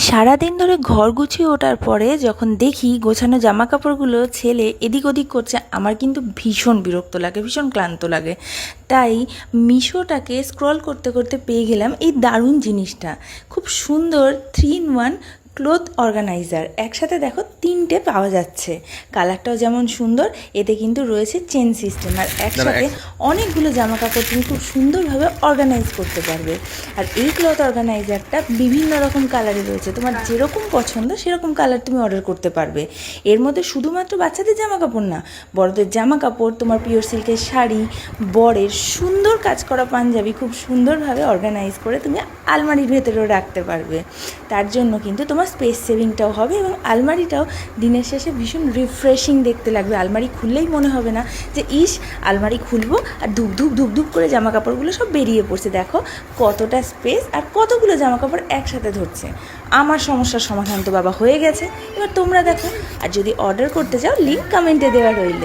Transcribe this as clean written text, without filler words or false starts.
সারাদিন ধরে ঘর গুছিয়ে ওঠার পরে যখন দেখি গোছানো জামা কাপড়গুলো ছেলে এদিক ওদিক করছে, আমার কিন্তু ভীষণ বিরক্ত লাগে, ভীষণ ক্লান্ত লাগে। তাই মিশোটাকে স্ক্রল করতে করতে পেয়ে গেলাম এই দারুণ জিনিসটা। খুব সুন্দর 3-in-1 ক্লথ অর্গানাইজার। একসাথে দেখো 3টে পাওয়া যাচ্ছে, কালারটাও যেমন সুন্দর, এতে কিন্তু রয়েছে চেন সিস্টেম, আর একসাথে অনেকগুলো জামা কাপড় তুমি খুব সুন্দরভাবে অর্গানাইজ করতে পারবে। আর এই ক্লথ অর্গানাইজারটা বিভিন্ন রকম কালারে রয়েছে, তোমার যেরকম পছন্দ সেরকম কালার তুমি অর্ডার করতে পারবে। এর মধ্যে শুধুমাত্র বাচ্চাদের জামা কাপড় না, বড়দের জামা কাপড়, তোমার পিওর সিল্কের শাড়ি, বরের সুন্দর কাজ করা পাঞ্জাবি খুব সুন্দরভাবে অর্গানাইজ করে তুমি আলমারির ভেতরেও রাখতে পারবে। তার জন্য কিন্তু তোমার স্পেস সেভিংটাও হবে এবং আলমারিটাও দিনের শেষে ভীষণ রিফ্রেশিং দেখতে লাগবে। আলমারি খুললেই মনে হবে না যে ইস আলমারি খুলবো আর ধুপ ধুপ ধুপ ধুপ করে জামা কাপড়গুলো সব বেরিয়ে পড়ছে। দেখো কতটা স্পেস আর কতগুলো জামা কাপড় একসাথে ধরছে। আমার সমস্যার সমাধান তো বাবা হয়ে গেছে, এবার তোমরা দেখো। আর যদি অর্ডার করতে চাও লিঙ্ক কমেন্টে দেওয়া রইল।